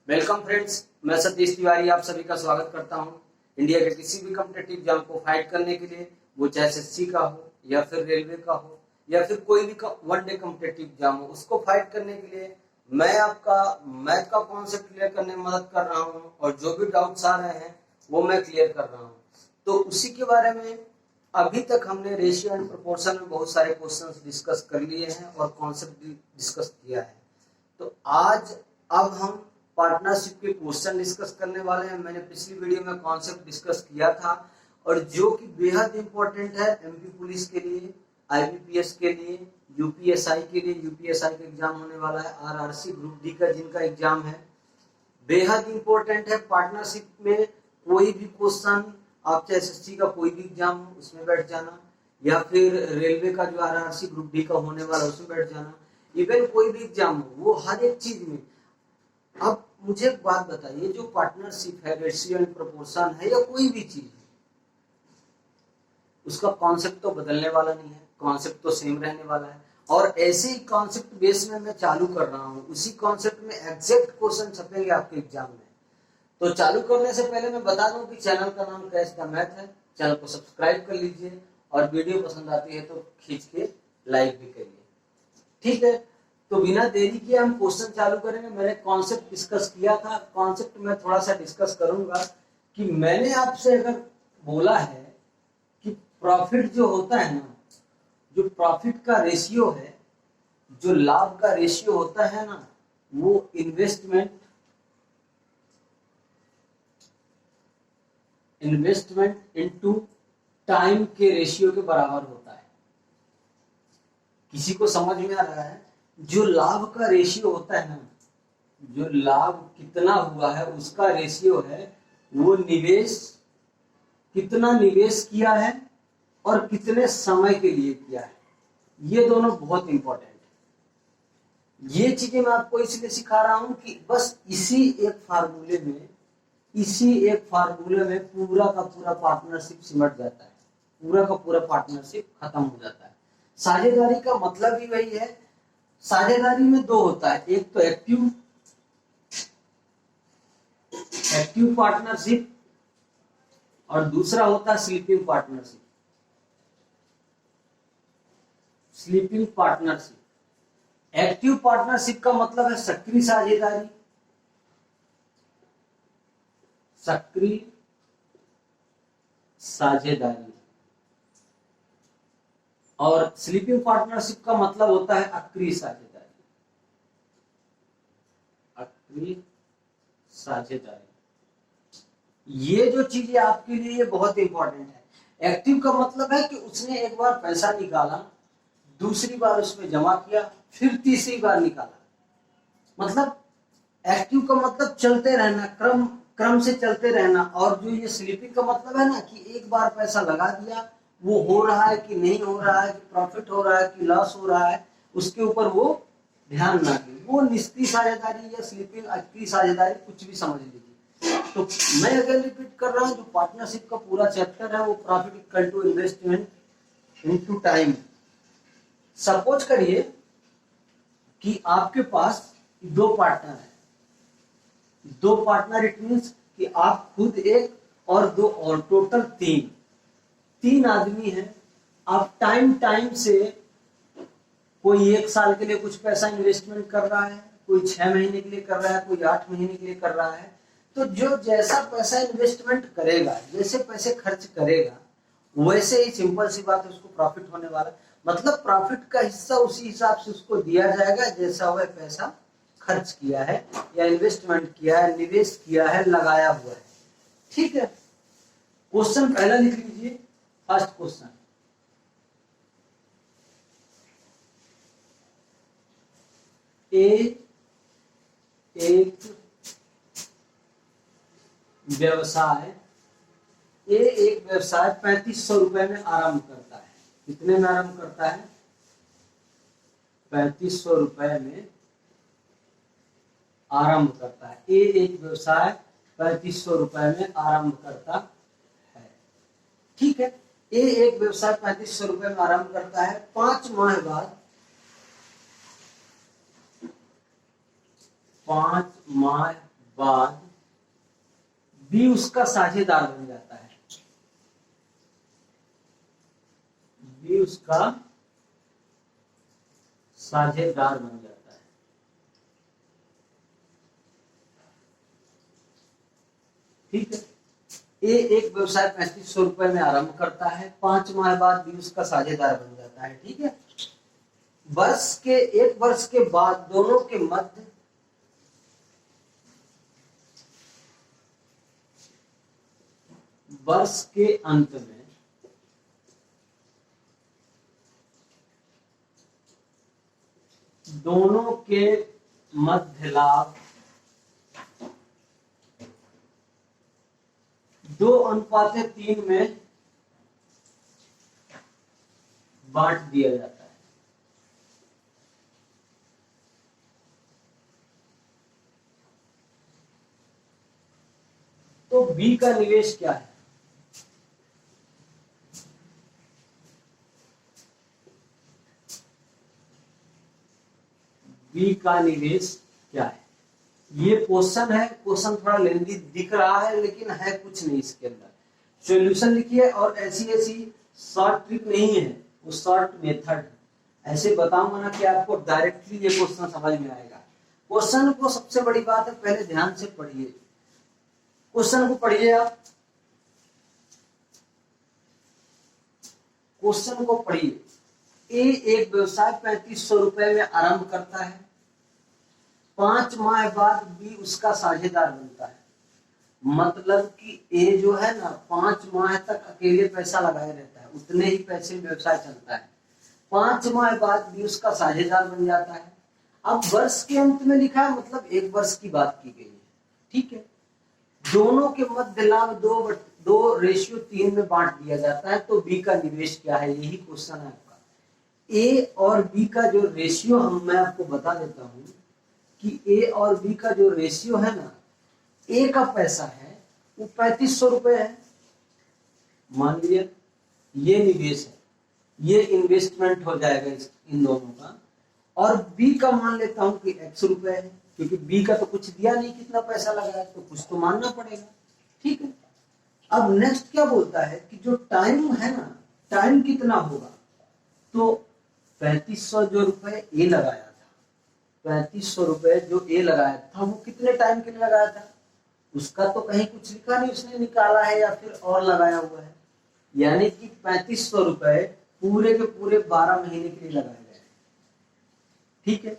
Welcome friends, मैं सतीश तिवारी आप सभी का स्वागत करता हूं। इंडिया के किसी भी कॉम्पिटिटिव एग्जाम को फाइट करने के लिए, वो चाहे एसएससी का हो या फिर रेलवे का हो या फिर कोई भी वन डे कॉम्पिटिटिव एग्जाम हो, उसको फाइट करने के लिए मैं आपका मैथ का कॉन्सेप्ट क्लियर करने में मदद कर रहा हूं और जो भी डाउट्स आ रहे हैं वो मैं क्लियर कर रहा हूं। तो उसी के बारे में अभी तक हमने रेशियो एंड प्रोपोर्शन में बहुत सारे क्वेश्चंस डिस्कस कर लिए हैं और कॉन्सेप्ट डिस्कस किया है। तो आज अब हम पार्टनरशिप के क्वेश्चन डिस्कस करने वाले हैं। मैंने पिछली वीडियो में कॉन्सेप्ट डिस्कस किया था और जो कि बेहद इंपॉर्टेंट है एमपी पुलिस के लिए, आईबीपीएस के लिए, यूपीएसआई के लिए। यूपीएसआई का एग्जाम होने वाला है, आरआरसी ग्रुप डी का जिनका एग्जाम है, बेहद इंपॉर्टेंट है। पार्टनरशिप में कोई भी क्वेश्चन, आप चाहे एसएससी का कोई भी एग्जाम हो उसमें बैठ जाना, या फिर रेलवे का जो आरआरसी ग्रुप डी का होने वाला उसमें बैठ जाना, इवन कोई भी एग्जाम हो, वो हर एक चीज में। अब मुझे एक बात बताइए, जो पार्टनरशिप है, रेशियो एंड प्रोपोर्शन है या कोई भी चीज है, उसका कॉन्सेप्ट तो बदलने वाला नहीं है, कॉन्सेप्ट तो सेम रहने वाला है। और ऐसे ही कॉन्सेप्ट बेस में मैं चालू कर रहा हूँ, उसी कॉन्सेप्ट में एग्जैक्ट क्वेश्चन छपेंगे आपके एग्जाम में। तो चालू करने से पहले मैं बता दूं कि चैनल का नाम कैश द मैथ है। चैनल को सब्सक्राइब कर लीजिए और वीडियो पसंद आती है तो खींच के लाइक भी करिए, ठीक है। तो बिना देरी के हम क्वेश्चन चालू करेंगे। मैंने कॉन्सेप्ट डिस्कस किया था, कॉन्सेप्ट में थोड़ा सा डिस्कस करूंगा कि मैंने आपसे अगर बोला है कि प्रॉफिट जो होता है ना, जो प्रॉफिट का रेशियो है, जो लाभ का रेशियो होता है ना, वो इन्वेस्टमेंट इनटू टाइम के रेशियो के बराबर होता है। किसी को समझ में आ रहा है? जो लाभ का रेशियो होता है ना, जो लाभ कितना हुआ है उसका रेशियो है, वो निवेश, कितना निवेश किया है और कितने समय के लिए किया है। ये दोनों बहुत इंपॉर्टेंट है। ये चीजें मैं आपको इसलिए सिखा रहा हूं कि बस इसी एक फार्मूले में पूरा का पूरा पार्टनरशिप सिमट जाता है, पूरा का पूरा पार्टनरशिप खत्म हो जाता है। साझेदारी का मतलब ही वही है। साझेदारी में दो होता है, एक तो एक्टिव पार्टनरशिप और दूसरा होता है स्लीपिंग पार्टनरशिप। एक्टिव पार्टनरशिप का मतलब है सक्रिय साझेदारी, और स्लीपिंग पार्टनरशिप का मतलब होता है अक्रिय साझेदारी। ये जो चीजें आपके लिए ये बहुत इंपॉर्टेंट है। एक्टिव का मतलब है कि उसने एक बार पैसा निकाला, दूसरी बार उसमें जमा किया, फिर तीसरी बार निकाला। मतलब एक्टिव का मतलब चलते रहना, क्रम से चलते रहना। और जो ये स्लीपिंग का मतलब है ना कि एक बार पैसा लगा दिया, वो हो रहा है कि नहीं हो रहा है, कि प्रॉफिट हो रहा है कि लॉस हो रहा है, उसके ऊपर वो ध्यान ना दे, वो निष्क्रिय साझेदारी या स्लीपिंग, अक्रिय साझेदारी, कुछ भी समझ लीजिए। तो मैं अगर रिपीट कर रहा हूं, जो पार्टनरशिप का पूरा चैप्टर है वो profit equal to investment into time. Suppose करिए कि आपके पास दो पार्टनर है, दो पार्टनर, इट मींस कि आप खुद एक और दो और, टोटल तीन आदमी हैं। आप टाइम से, कोई 1 साल के लिए कुछ पैसा इन्वेस्टमेंट कर रहा है, कोई 6 महीने के लिए कर रहा है, कोई 8 महीने के लिए कर रहा है। तो जो जैसा पैसा इन्वेस्टमेंट करेगा, जैसे पैसे खर्च करेगा, वैसे ही सिंपल सी बात है उसको प्रॉफिट होने वाला। मतलब प्रॉफिट का हिस्सा उसी हिसाब से उसको दिया जाएगा जैसा वह पैसा खर्च किया है या इन्वेस्टमेंट किया है, निवेश किया है, लगाया हुआ है, ठीक है। क्वेश्चन पहला लिख लीजिए, फर्स्ट क्वेश्चन। एक व्यवसाय 3500 रुपए में आरंभ करता है। कितने में आरंभ करता है? 3500 रुपए में आरंभ करता है। एक व्यवसाय 3500 रुपए में आरंभ करता है, ठीक है। एक व्यवसाय 3500 रुपए में आरंभ करता है। 5 माह बाद, 5 माह बाद बी उसका साझेदार बन जाता है, बी उसका साझेदार बन जाता है। ठीक है, ए एक व्यवसाय 3500 रुपए में आरंभ करता है, 5 माह बाद बी उसका साझेदार बन जाता है। ठीक है, एक वर्ष के बाद दोनों के मध्य वर्ष के अंत में दोनों के मध्य लाभ 2:3 में बांट दिया जाता है। तो बी का निवेश क्या है? बी का निवेश क्या है? ये क्वेश्चन है, क्वेश्चन थोड़ा लेंदी दिख रहा है लेकिन है कुछ नहीं इसके अंदर। सॉल्यूशन लिखिए, और ऐसी ऐसी शॉर्ट ट्रिक नहीं है, वो शॉर्ट मेथड है। ऐसे बताऊंगा ना कि आपको डायरेक्टली ये क्वेश्चन समझ में आएगा। क्वेश्चन को सबसे बड़ी बात है पहले ध्यान से पढ़िए, क्वेश्चन को पढ़िए आप, क्वेश्चन को पढ़िए। ए एक व्यवसाय 3500 रुपए में आरंभ करता है, 5 माह बाद बी उसका साझेदार बनता है। मतलब कि ए जो है ना 5 माह तक अकेले पैसा लगाए रहता है, उतने ही पैसे में व्यवसाय चलता है। 5 माह बाद बी उसका साझेदार बन जाता है। अब वर्ष के अंत में लिखा है, मतलब 1 वर्ष की बात की गई है। ठीक है, दोनों के मध्य लाभ 2:3 में बांट दिया जाता है। तो बी का निवेश क्या है, यही क्वेश्चन है आपका। ए और बी का जो रेशियो मैं आपको बता देता हूं कि ए और बी का जो रेशियो है ना, ए का पैसा है वो 3500 रुपए है, मान लिया ये निवेश है, ये इन्वेस्टमेंट हो जाएगा इन दोनों का। और बी का मान लेता हूं कि x रुपए है, क्योंकि बी का तो कुछ दिया नहीं, कितना पैसा लगाया, तो कुछ तो मानना पड़ेगा। ठीक है, अब नेक्स्ट क्या बोलता है कि जो टाइम है ना, टाइम कितना होगा, तो 3500 जो रुपए ए लगाया था, 3500 रुपए जो ए लगाया था वो कितने टाइम के लिए लगाया था, उसका तो कहीं कुछ लिखा नहीं, उसने निकाला है या फिर और लगाया हुआ है। यानी कि 3500 रुपए पूरे के पूरे 12 महीने के लिए लगाए गए। ठीक है,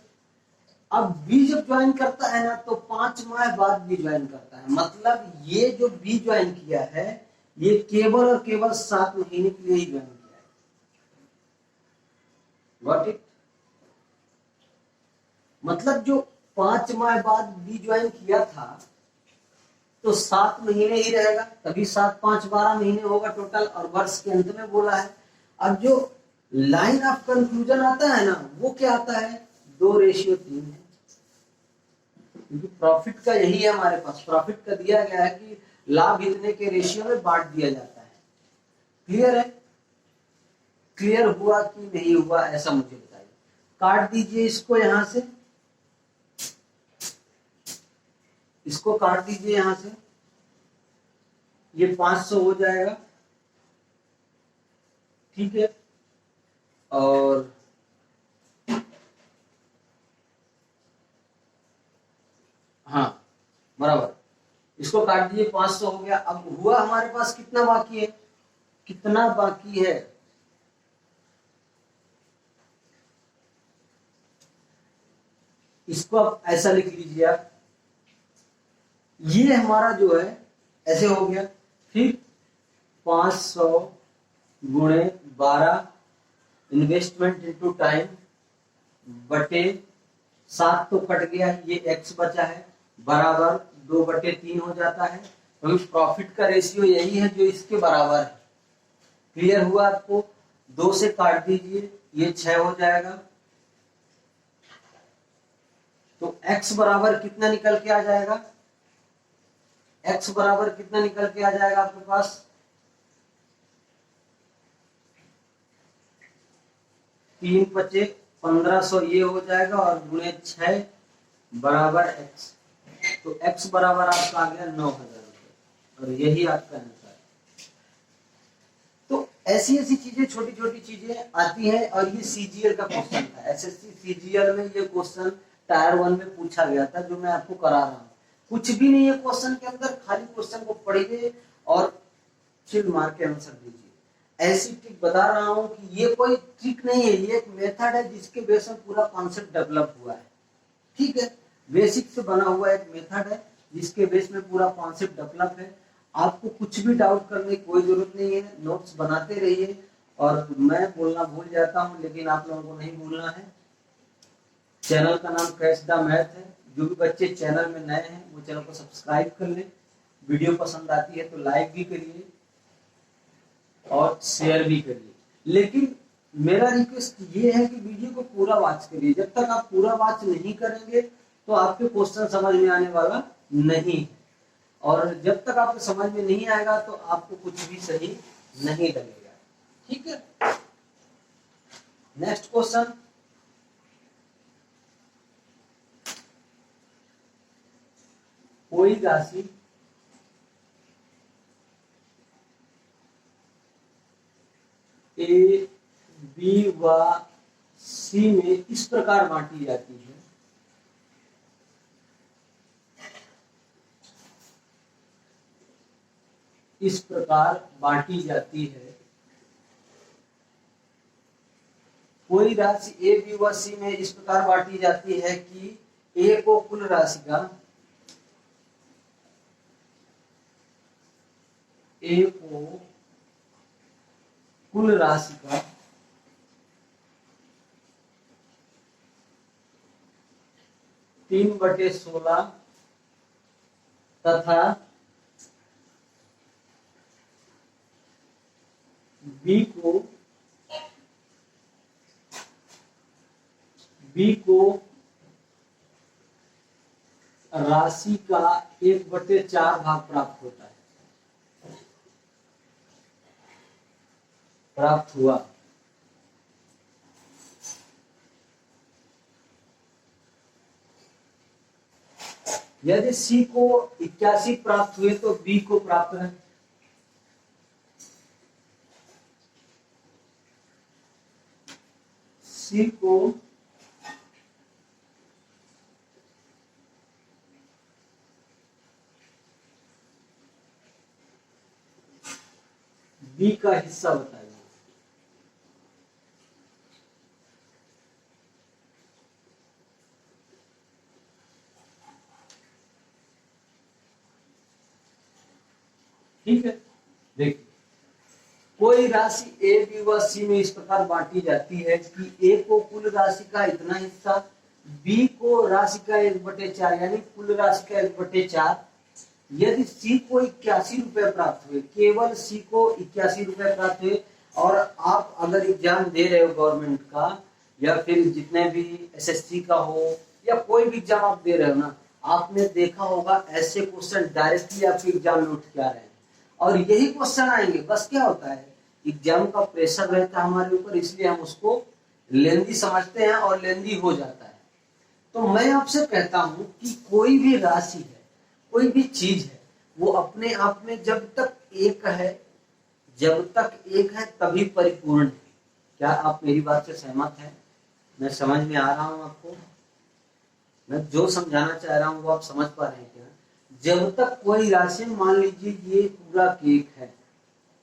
अब बी जब ज्वाइन करता है ना, तो 5 माह बाद बी ज्वाइन करता है। मतलब ये जो बी ज्वाइन किया है, ये केवल और केवल 7 महीने के लिए ही ज्वाइन किया है। Got it? मतलब जो 5 माह बाद बी ज्वाइन किया था, तो 7 महीने ही रहेगा, तभी 7 5 12 महीने होगा टोटल, और वर्ष के अंत में बोला है। अब जो लाइन ऑफ कंक्लूजन आता है ना, वो क्या आता है, 2:3 है, क्योंकि प्रॉफिट का यही है हमारे पास। प्रॉफिट का दिया गया है कि लाभ इतने के रेशियो में बांट दिया जाता है। क्लियर है? क्लियर हुआ कि नहीं हुआ, ऐसा मुझे बताइए। काट दीजिए इसको यहां से, इसको काट दीजिए यहां से, ये 500 हो जाएगा। ठीक है, और हाँ बराबर, इसको काट दीजिए, 500 हो गया। अब हुआ हमारे पास कितना बाकी है, कितना बाकी है, इसको आप ऐसा लिख लीजिए आप, ये हमारा जो है ऐसे हो गया। फिर 500 गुणे 12 इन्वेस्टमेंट इनटू टाइम बटे 7 तो कट गया, ये x बचा है, बराबर 2/3 हो जाता है। क्योंकि तो प्रॉफिट का रेशियो यही है जो इसके बराबर है। क्लियर हुआ आपको? 2 से काट दीजिए, ये 6 हो जाएगा। तो x बराबर कितना निकल के आ जाएगा, x बराबर कितना निकल के आ जाएगा आपके पास, 3 × 5 = 1500 ये हो जाएगा, और गुणे 6 बराबर x। तो x बराबर आपका आ गया 9,000 रुपये और यही आपका आंसर है। तो ऐसी ऐसी चीजें, छोटी छोटी चीजें आती हैं। और ये सीजीएल का क्वेश्चन था, एसएससी सीजीएल में ये क्वेश्चन टायर 1 में पूछा गया था, जो मैं आपको करा रहा हूँ। कुछ भी नहीं है क्वेश्चन के अंदर, खाली क्वेश्चन को पढ़िए और चिल मार के आंसर दीजिए। ऐसी ट्रिक बता रहा हूँ कि ये कोई ट्रिक नहीं है, ये एक मेथड है जिसके बेस में पूरा कॉन्सेप्ट डेवलप हुआ है। ठीक है, बेसिक से बना हुआ एक मेथड है जिसके बेस में पूरा कॉन्सेप्ट डेवलप है। आपको कुछ भी डाउट करने की कोई जरूरत नहीं है, नोट्स बनाते रहिए। और मैं बोलना भूल जाता हूँ, लेकिन आप लोगों को नहीं भूलना है। चैनल का नाम क्रैश द मैथ है। जो भी बच्चे चैनल में नए हैं वो चैनल को सब्सक्राइब कर लें। वीडियो पसंद आती है तो लाइक भी करिए और शेयर भी करिए। लेकिन मेरा रिक्वेस्ट ये है कि वीडियो को पूरा वॉच करिए। जब तक आप पूरा वॉच नहीं करेंगे तो आपके क्वेश्चन समझ में आने वाला नहीं है, और जब तक आपको समझ में नहीं आएगा तो आपको कुछ भी सही नहीं लगेगा। ठीक है, नेक्स्ट क्वेश्चन। कोई राशि ए, बी व सी में इस प्रकार बांटी जाती है। इस प्रकार बांटी जाती है। कोई राशि ए, बी व सी में इस प्रकार बांटी जाती है कि ए को कुल राशि का, ए को कुल राशि का 3/16 तथा बी को राशि का 1/4 भाग प्राप्त होता है, प्राप्त हुआ। यदि सी को 81 प्राप्त हुए तो बी को प्राप्त है। सी को बी का हिस्सा बताइए। ठीक है, देखिए कोई राशि ए, बी व सी में इस प्रकार बांटी जाती है कि ए को कुल राशि का इतना हिस्सा, बी को राशि का 1/4 यानी कुल राशि का 1/4। यदि सी को 81 रुपए प्राप्त हुए, केवल सी को 81 रुपए प्राप्त हुए, और आप अगर एग्जाम दे रहे हो गवर्नमेंट का या फिर जितने भी एसएससी का हो या कोई भी एग्जाम आप दे रहे हो ना, आपने देखा होगा ऐसे क्वेश्चन डायरेक्टली आपके एग्जाम में उठ के आ रहे हैं और यही क्वेश्चन आएंगे। बस क्या होता है, एग्जाम का प्रेशर रहता है हमारे ऊपर, इसलिए हम उसको लेंदी समझते हैं और लेंदी हो जाता है। तो मैं आपसे कहता हूं कि कोई भी राशि है, कोई भी चीज है, वो अपने आप में जब तक एक है, जब तक एक है तभी परिपूर्ण है। क्या आप मेरी बात से सहमत हैं? मैं समझ में आ रहा हूं आपको? मैं जो समझाना चाह रहा हूं वो आप समझ पा रहे हैं क्या? जब तक कोई राशि, मान लीजिए ये पूरा केक है,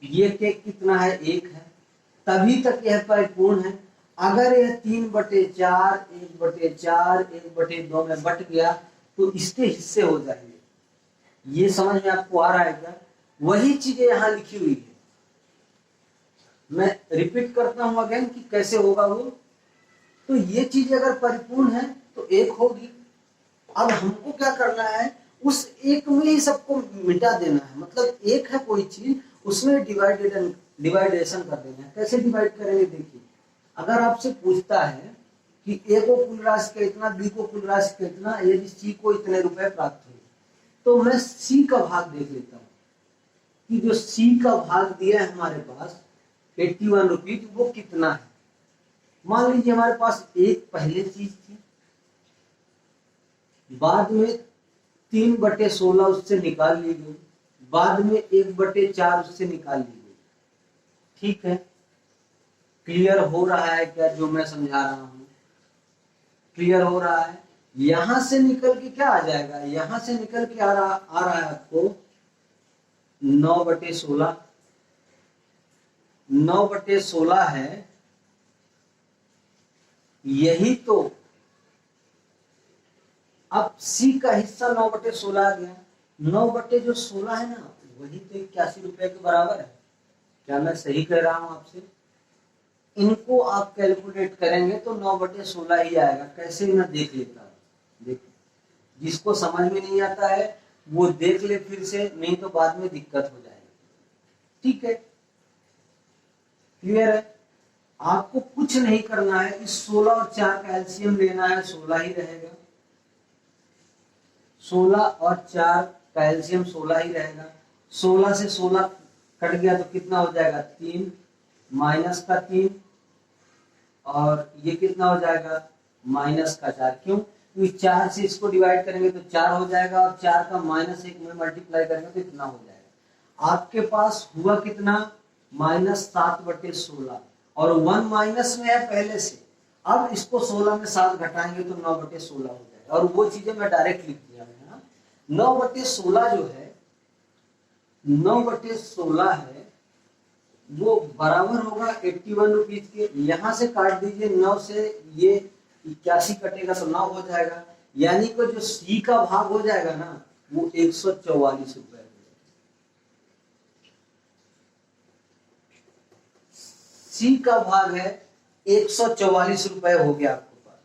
ये केक कितना है, 1 है, तभी तक यह परिपूर्ण है। अगर यह 3/4, 1/4, 1/2 में बट गया तो इसके हिस्से हो जाएंगे। ये समझ में आपको आ रहा है क्या? वही चीजें यहाँ लिखी हुई है। मैं रिपीट करता हूं अगेन कि कैसे होगा वो। तो ये चीज अगर परिपूर्ण है तो 1 होगी। अब हमको क्या करना है, उस 1 में ही सबको मिटा देना है। मतलब 1 है कोई चीज, उसमें डिवाइडेशन कर देना है। कैसे डिवाइड करेंगे, देखिए अगर आपसे पूछता है कि ए को कुल राशि का इतना, बी को कुल राशि का इतना, यदि सी को इतने रुपए प्राप्त हुए, तो मैं सी का भाग देख लेता हूँ कि जो सी का भाग दिया है हमारे पास 81 रुपीज, वो कितना है। मान लीजिए हमारे पास एक पहले चीज थी, बाद में 3/16 उससे निकाल ली गई, बाद में 1/4 उससे निकाल ली गई। ठीक है, क्लियर हो रहा है क्या जो मैं समझा रहा हूं? क्लियर हो रहा है? यहां से निकल के क्या आ जाएगा, यहां से निकल के आ रहा है आपको 9/16। 9/16 है, यही तो अब सी का हिस्सा 9/16 आ गया। 9/16 है ना, वही तो 81 रुपए के बराबर है। क्या मैं सही कह रहा हूं आपसे? इनको आप कैलकुलेट करेंगे तो 9/16 ही आएगा। कैसे मैं देख लेता हूं, देख, जिसको समझ में नहीं आता है वो देख ले फिर से, नहीं तो बाद में दिक्कत हो जाएगी। ठीक है, क्लियर है? आपको कुछ नहीं करना है, इस 16 और 4 का एलसीएम लेना है, 16 ही रहेगा। 16 और 4 का एलसीएम 16 ही रहेगा। 16 से 16 कट गया तो कितना हो जाएगा, 3 माइनस का 3, और ये कितना हो जाएगा, माइनस का 4। क्यों? क्योंकि 4 से इसको डिवाइड करेंगे तो 4 हो जाएगा, और 4 का -1 में मल्टीप्लाई करेंगे तो इतना हो जाएगा। आपके पास हुआ कितना, -7/16, और 1 माइनस में है पहले से। अब इसको 16 में 7 घटाएंगे तो 9/16 हो जाएगा, और वो चीजें मैं डायरेक्ट लिख दिया है ना। 9/16 जो है, 9/16 है, वो बराबर होगा 81 रुपीज के। यहां से काट दीजिए, 9 से ये 81 कटेगा तो 9 हो जाएगा, यानी कि जो सी का भाग हो जाएगा ना, वो 144 रुपए। सी का भाग है 144 रुपए हो गया आपके पास।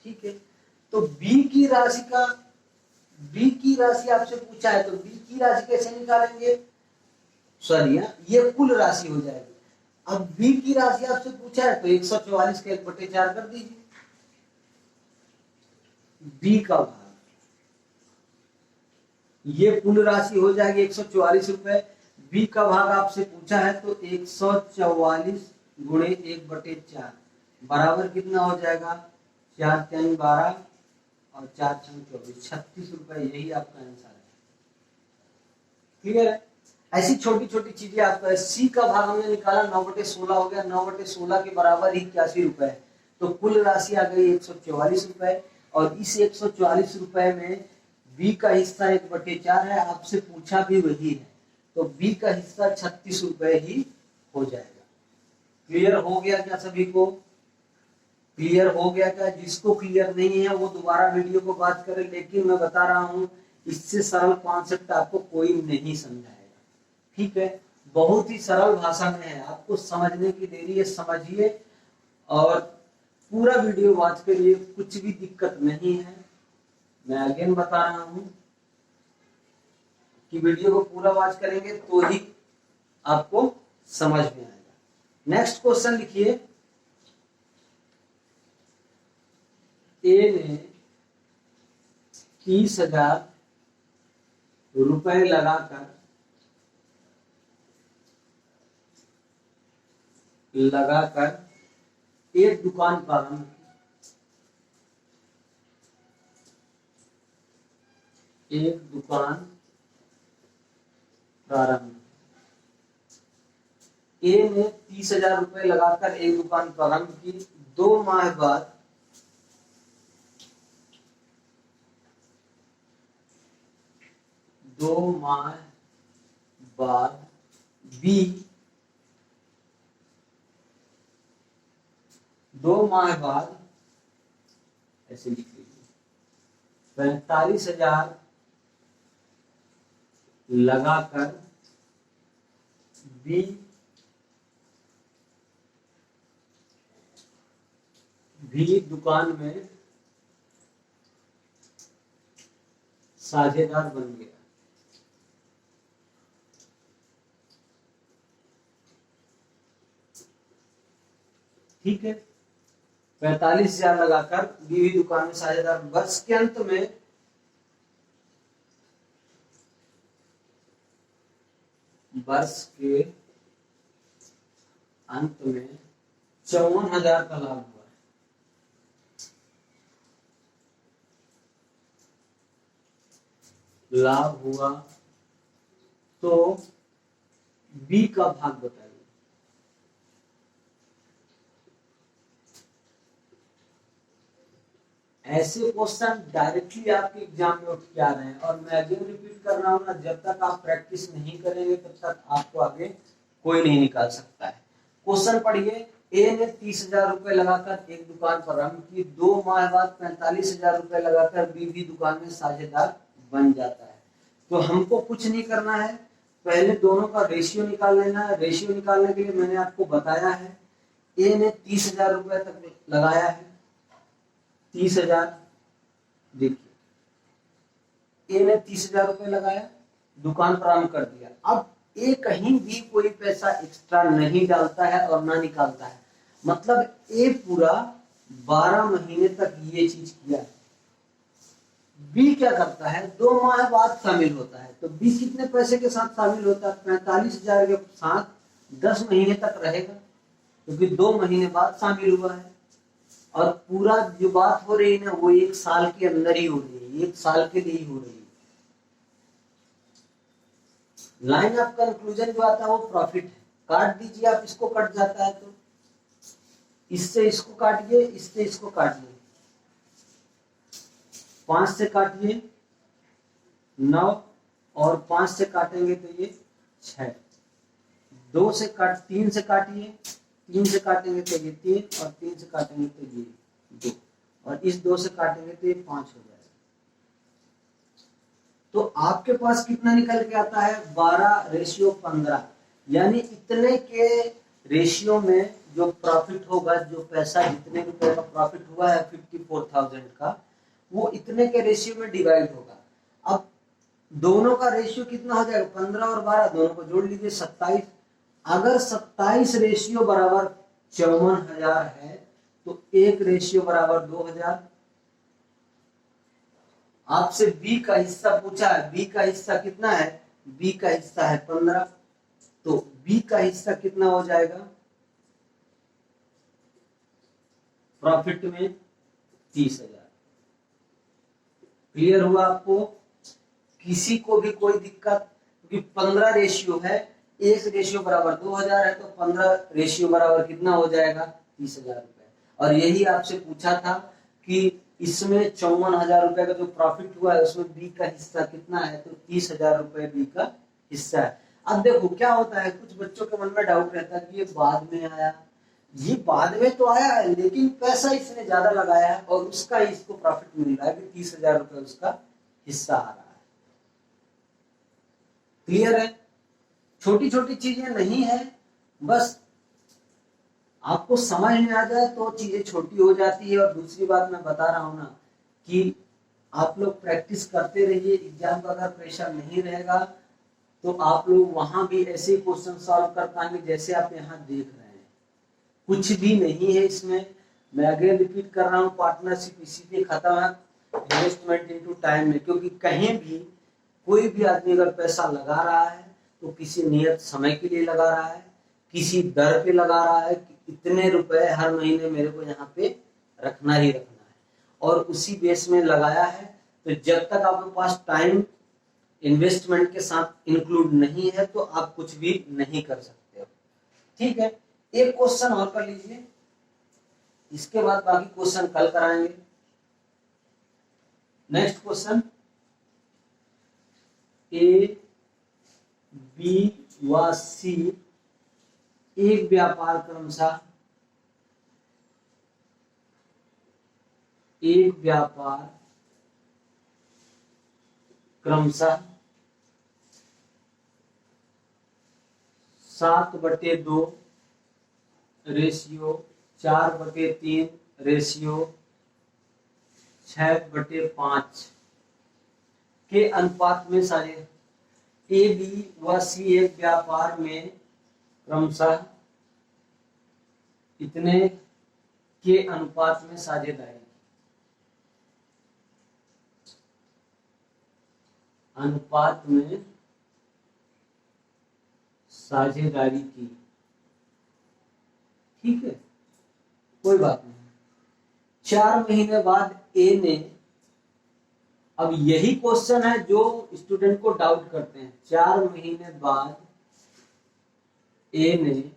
ठीक है, तो बी की राशि आपसे पूछा है, तो बी की राशि कैसे निकालेंगे, सॉरी ये कुल राशि हो जाएगी। अब बी की राशि आपसे पूछा है तो 144 का 1/4 कर दीजिए। बी का भाग, ये कुल राशि हो जाएगी 144 रुपए। बी का भाग आपसे पूछा है तो 144 गुणे 1/4 बराबर कितना हो जाएगा, 4 3 12 और 4 6 24, 36 रुपए। यही आपका आंसर है। क्लियर है? ऐसी छोटी छोटी चीजें आपका। सी का भाग हमने निकाला, 9/16 हो गया, 9/16 के बराबर 81 रुपए, तो कुल राशि आ गई 144 रुपए। और इस 144 रुपए में बी का हिस्सा 1/4 है, आपसे पूछा भी वही है, तो बी का हिस्सा 36 रुपए ही हो जाएगा। क्लियर हो गया क्या सभी को? क्लियर हो गया क्या? जिसको क्लियर नहीं है वो दोबारा वीडियो को बात करे, लेकिन मैं बता रहा हूं इससे सरल कॉन्सेप्ट आपको कोई नहीं समझाएगा। ठीक है, बहुत ही सरल भाषा में है, आपको समझने की देरी है, समझिए और पूरा वीडियो वॉच करिए, कुछ भी दिक्कत नहीं है। मैं अगेन बता रहा हूं कि वीडियो को पूरा वॉच करेंगे तो ही आपको समझ में आएगा। नेक्स्ट क्वेश्चन लिखिए, ए ने 30,000 रुपए लगाकर एक दुकान प्रारंभ की। एक दुकान प्रारंभ, ए ने 30,000 रुपए लगाकर एक दुकान प्रारंभ की। 2 माह बाद बी 2 माह बाद ऐसे लिख लीजिए, 45,000 लगाकर बी भी दुकान में साझेदार बन गया। ठीक है, 45,000 लगाकर बी भी दुकान में साझेदार। वर्ष के अंत में ₹54,000 का लाभ हुआ। लाभ हुआ तो बी का भाग बताइए। ऐसे क्वेश्चन डायरेक्टली आपके एग्जाम में उठ के आ रहे हैं, और मैं अगेन रिपीट कर रहा हूँ ना, जब तक आप प्रैक्टिस नहीं करेंगे तब तक आपको आगे कोई नहीं निकाल सकता है। क्वेश्चन पढ़िए, ए ने 30,000 रुपए लगाकर एक दुकान प्रारंभ की, 2 माह बाद 45,000 रुपए लगाकर बी भी दुकान में साझेदार बन जाता है। तो हमको कुछ नहीं करना है, पहले दोनों का रेशियो निकाल लेना है। रेशियो निकालने के लिए मैंने आपको बताया है, ए ने 30,000 रुपए तक लगाया है, 30,000, देखिए ए ने 30,000 रुपए लगाया, दुकान प्रारंभ कर दिया। अब ए कहीं भी कोई पैसा एक्स्ट्रा नहीं डालता है और ना निकालता है, मतलब ए पूरा 12 महीने तक ये चीज किया है। बी क्या करता है, 2 माह बाद शामिल होता है, तो बी कितने पैसे के साथ शामिल होता है, 45,000 के साथ 10 महीने तक रहेगा, क्योंकि 2 महीने बाद शामिल हुआ है। और पूरा जो बात हो रही है ना, वो 1 साल के अंदर ही हो रही है, 1 साल के लिए ही हो रही है। लाइन ऑफ कंक्लूजन जो आता है वो प्रॉफिट है। काट दीजिए आप, इसको कट जाता है तो इससे इसको काटिए, इससे इसको काटिए, 5 से काटिए 9, और 5 से काटेंगे तो ये 6, 2 से काट 3 से काटिए, 3 से काटेंगे तो ये 3, और 3 से काटेंगे तो ये 2, और इस 2 से काटेंगे तो ये 5 हो जाएगा। तो आपके पास कितना निकल के आता है, 12:15, यानी इतने के रेशियो में जो प्रॉफिट होगा, जो पैसा जितने रुपए का प्रॉफिट हुआ है 54,000 का, वो इतने के रेशियो में डिवाइड होगा। अब दोनों का रेशियो कितना हो जाएगा, 15 और 12 दोनों को जोड़ लीजिए, 27। अगर 27 रेशियो बराबर 54,000 है तो एक रेशियो बराबर 2,000। आपसे बी का हिस्सा पूछा है, बी का हिस्सा कितना है, बी का हिस्सा है 15, तो बी का हिस्सा कितना हो जाएगा प्रॉफिट में, 30,000। क्लियर हुआ आपको, किसी को भी कोई दिक्कत, क्योंकि 15 रेशियो है, एक रेशियो बराबर 2,000 है, तो 15 रेशियो बराबर कितना हो जाएगा, 30,000 रुपए। और यही आपसे पूछा था कि इसमें 54,000 रुपए का जो प्रॉफिट हुआ है उसमें बी का हिस्सा कितना है, तो 30,000 रुपए बी का हिस्सा है। अब देखो क्या होता है, कुछ बच्चों के मन में डाउट रहता है कि ये बाद में आया, ये बाद में तो आया है, लेकिन पैसा इसने ज्यादा लगाया है और उसका ही इसको प्रॉफिट मिल रहा है कि 30,000 रुपए उसका हिस्सा आ रहा है। क्लियर है, छोटी छोटी चीजें नहीं है, बस आपको समझ में आ जाए तो चीजें छोटी हो जाती है। और दूसरी बात मैं बता रहा हूं ना, कि आप लोग प्रैक्टिस करते रहिए, एग्जाम का अगर प्रेशर नहीं रहेगा तो आप लोग वहां भी ऐसे ही क्वेश्चन सॉल्व कर पाएंगे जैसे आप यहाँ देख रहे हैं। कुछ भी नहीं है इसमें, मैं अगेन रिपीट कर रहा हूँ, पार्टनरशिप इसीलिए खत्म है इन्वेस्टमेंट इनटू टाइम में, क्योंकि कहीं भी कोई भी आदमी अगर पैसा लगा रहा है तो किसी नियत समय के लिए लगा रहा है, किसी दर पे लगा रहा है कि इतने रुपए हर महीने मेरे को यहाँ पे रखना ही रखना है, और उसी बेस में लगाया है। तो जब तक आपके पास टाइम इन्वेस्टमेंट के साथ इंक्लूड नहीं है तो आप कुछ भी नहीं कर सकते हो। ठीक है, एक क्वेश्चन और कर लीजिए, इसके बाद बाकी क्वेश्चन कल कराएंगे। नेक्स्ट क्वेश्चन, ए बी व सी एक व्यापार क्रमशः एक व्यापार क्रमशः 7/2 रेशियो 4/3 रेशियो 6/5 के अनुपात में साझे, ए बी व सी एक व्यापार में क्रमशः इतने के अनुपात में साझेदारी, अनुपात में साझेदारी की। ठीक है, कोई बात नहीं। 4 महीने बाद ए ने अब यही क्वेश्चन है जो स्टूडेंट को डाउट करते हैं। 4 महीने बाद ए ने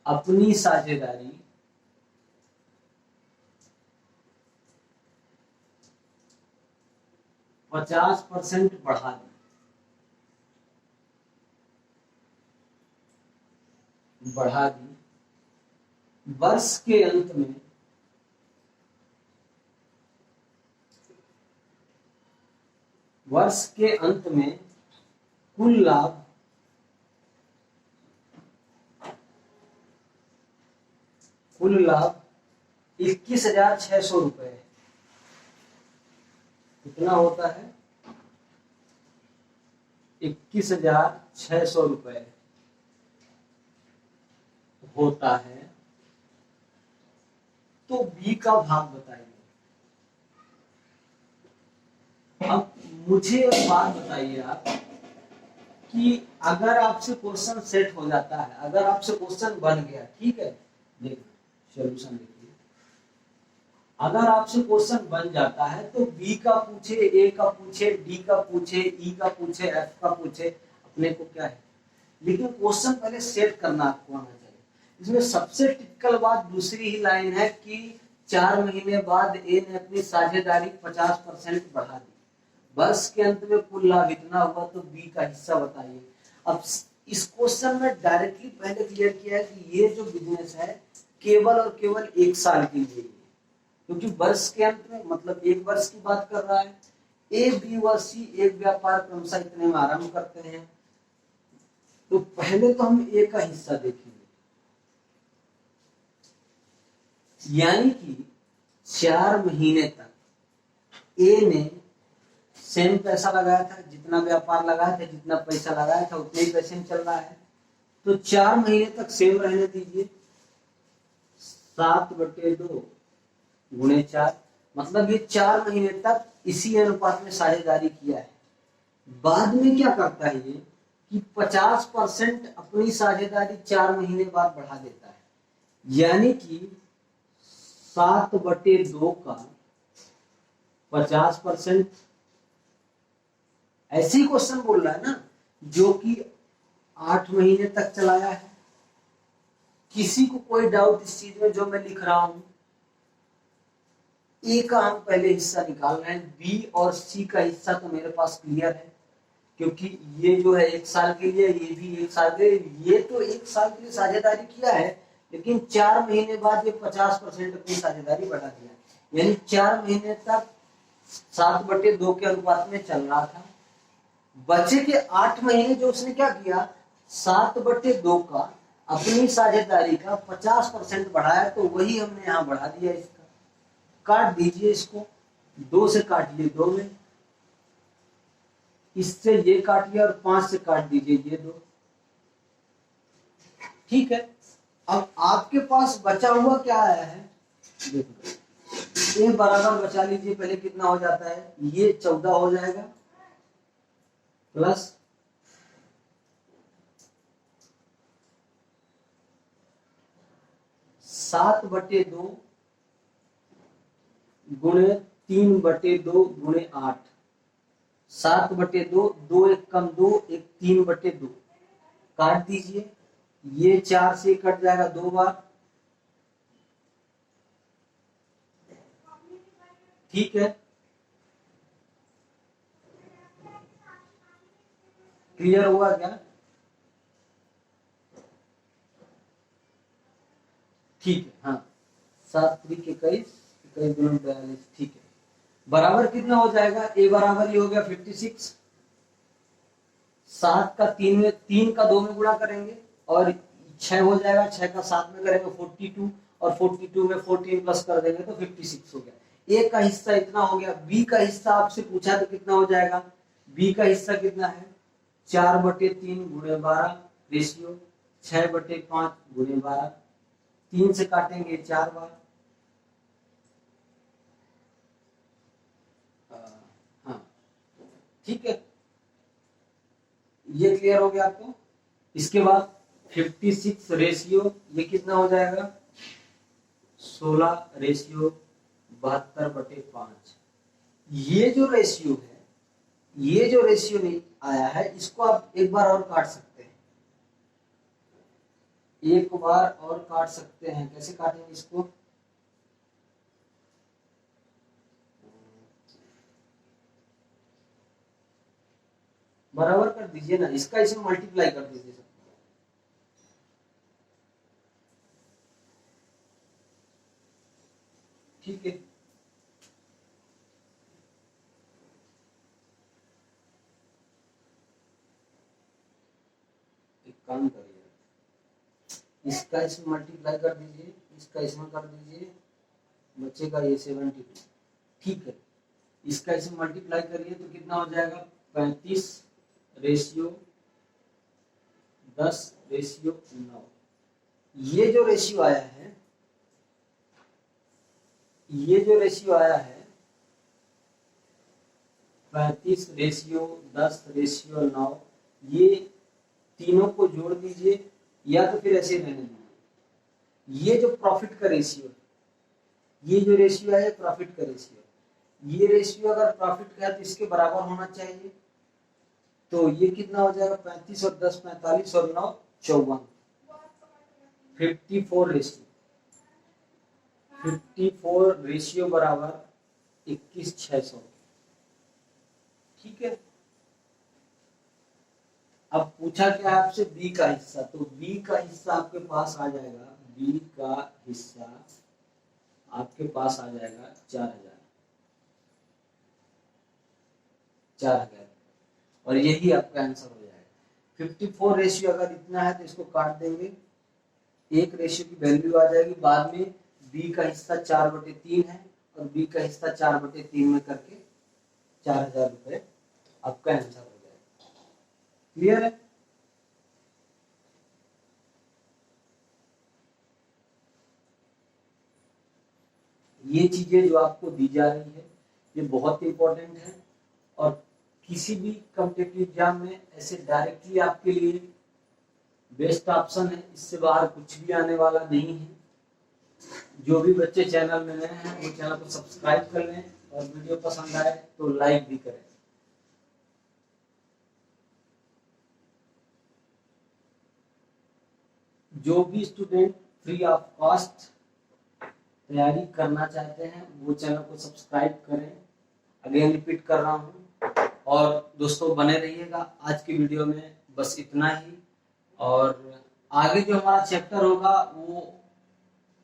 अपनी साझेदारी 50% बढ़ा दी। वर्ष के अंत में कुल लाभ 21,600 रुपए। कितना होता है? 21,600 रुपए होता है। तो बी का भाग बताइए। अब मुझे एक बात बताइए आप कि अगर आपसे क्वेश्चन सेट हो जाता है, अगर आपसे क्वेश्चन बन गया, ठीक है, देखिए सॉल्यूशन देखिए, अगर आपसे क्वेश्चन बन जाता है तो बी का पूछे, ए का पूछे, डी का पूछे, ई का पूछे, एफ का पूछे, अपने को क्या है, लेकिन क्वेश्चन पहले सेट करना आपको आना चाहिए। इसमें सबसे टिपिकल बात दूसरी ही लाइन है कि 4 महीने बाद ए ने अपनी साझेदारी 50% बढ़ा दी। वर्ष के अंत में कुल लाभ इतना हुआ, तो बी का हिस्सा बताइए। अब इस क्वेश्चन में डायरेक्टली पहले क्लियर किया है कि ये जो बिजनेस है केवल और केवल 1 साल के लिए, क्योंकि वर्ष के अंत में मतलब 1 वर्ष की बात कर रहा है। ए, बी व सी एक व्यापार क्रमशः इतने में आरंभ करते हैं। तो पहले तो हम ए का हिस्सा देखेंगे, यानी कि 4 महीने तक ए ने सेम पैसा लगाया था, जितना व्यापार लगाया था, जितना पैसा लगाया था उतने ही पैसे में चल रहा है। तो 4 महीने तक सेम रहने दीजिए। 7/2 गुणे 4, मतलब ये 4 महीने तक इसी अनुपात में साझेदारी किया है। बाद में क्या करता है ये कि 50% अपनी साझेदारी 4 महीने बाद बढ़ा देता है, यानी कि 7/2 का 50%। ऐसे ही क्वेश्चन बोल रहा है ना, जो कि 8 महीने तक चलाया है। किसी को कोई डाउट इस चीज में जो मैं लिख रहा हूं? ए का हम पहले हिस्सा निकाल रहे हैं, बी और सी का हिस्सा तो मेरे पास क्लियर है, क्योंकि ये जो है 1 साल के लिए, ये भी 1 साल के लिए, ये तो 1 साल के लिए साझेदारी किया है, लेकिन 4 महीने बाद ये 50% अपनी साझेदारी बढ़ा दिया, यानी 4 महीने तक 7/2 के अनुपात में चल रहा था। बचे के 8 महीने जो उसने क्या किया, 7/2 का अपनी साझेदारी का 50% बढ़ाया, तो वही हमने यहाँ बढ़ा दिया। इसका काट दीजिए, इसको 2 से काटिए 2 में, इससे ये काटिए और 5 से काट दीजिए ये 2। ठीक है, अब आपके पास बचा हुआ क्या आया है, देखो ये बराबर बचा लीजिए। पहले कितना हो जाता है, ये 14 हो जाएगा, प्लस 7/2 गुणे 3/2 गुणे 8। 7/2, 2 1 कम 2, 1 3/2, काट दीजिए, ये 4 से कट जाएगा 2 बार। ठीक है, क्लियर हुआ क्या? ठीक है, हाँ, 7 3 21 21 2 42, ठीक है, बराबर कितना हो जाएगा, ए बराबर ये हो गया 56। 7 का 3 में, 3 का 2 में गुणा करेंगे और 6 हो जाएगा, 6 का 7 में करेंगे 42, और 42 में 14 प्लस कर देंगे तो 56 हो गया। ए का हिस्सा इतना हो गया। बी का हिस्सा आपसे पूछा तो कितना हो जाएगा, बी का हिस्सा कितना है, 4/3 गुणे 12 रेशियो 6/5 गुणे 12, 3 से काटेंगे 4 बार। हाँ, ठीक है, ये क्लियर हो गया आपको। इसके बाद 56 रेशियो ये कितना हो जाएगा, 16 रेशियो 72/5। ये जो रेशियो है, ये जो रेशियो नहीं आया है, इसको आप एक बार और काट सकते हैं, एक बार और काट सकते हैं। कैसे काटेंगे इसको? बराबर कर दीजिए ना, इसका इसमें मल्टीप्लाई कर दीजिए। ठीक है, एक काम करिए, इसका इसमें मल्टीप्लाई कर दीजिए, इसका इसमें कर दीजिए, बचेगा ये 72। ठीक है, इसका इसमें मल्टीप्लाई करिए तो कितना हो जाएगा? 35:10:9। ये जो रेशियो आया है, ये जो रेशियो आया है 35:10:9, ये तीनों को जोड़ दीजिए या तो फिर ऐसे रहने दीजिए। ये जो प्रॉफिट का रेशियो है, ये जो रेशियो है प्रॉफिट का रेशियो, ये रेशियो अगर प्रॉफिट का है तो इसके बराबर होना चाहिए। तो ये कितना हो जाएगा? 35 और 10 45 और 9 54, 54 रेशियो, 54 रेशियो बराबर 21,600। ठीक है, अब पूछा क्या आपसे? बी का हिस्सा, तो बी का हिस्सा आपके पास आ जाएगा, बी का हिस्सा आपके पास आ जाएगा 4,000, 4,000, और यही आपका आंसर हो जाएगा। 54 रेशियो अगर इतना है तो इसको काट देंगे, एक रेशियो की वैल्यू आ जाएगी। बाद में बी का हिस्सा 4/3 है और बी का हिस्सा 4/3 में करके 4,000 रुपए आपका आंसर हो जाएगा। क्लियर है? ये चीजें जो आपको दी जा रही है ये बहुत इंपॉर्टेंट है, और किसी भी कॉम्पिटिटिव एग्जाम में ऐसे डायरेक्टली आपके लिए बेस्ट ऑप्शन है, इससे बाहर कुछ भी आने वाला नहीं है। जो भी बच्चे चैनल में नए हैं वो चैनल को सब्सक्राइब कर लें, और वीडियो पसंद आए तो लाइक भी करें। जो भी स्टूडेंट फ्री ऑफ कॉस्ट तैयारी करना चाहते हैं वो चैनल को सब्सक्राइब करें। अगेन रिपीट कर रहा हूँ, और दोस्तों बने रहिएगा। आज की वीडियो में बस इतना ही, और आगे जो हमारा चैप्टर होगा वो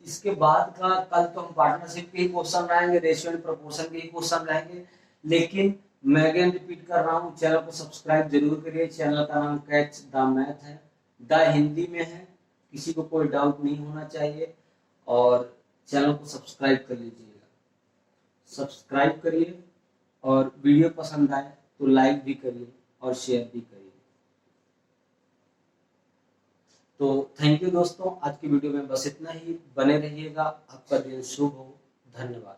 इसके बाद का, कल तो हम पार्टनरशिप के ही क्वेश्चन रहेंगे, रेशियो एंड प्रोपोर्शन के ही क्वेश्चन रहेंगे। लेकिन मैं अगेन रिपीट कर रहा हूँ, चैनल को सब्सक्राइब जरूर करिए। चैनल का नाम कैच द मैथ है, द हिंदी में है, किसी को कोई डाउट नहीं होना चाहिए, और चैनल को सब्सक्राइब कर लीजिएगा। सब्सक्राइब करिए, और वीडियो पसंद आए तो लाइक भी करिए और शेयर भी करिए। तो थैंक यू दोस्तों, आज की वीडियो में बस इतना ही। बने रहिएगा, आपका दिन शुभ हो। धन्यवाद।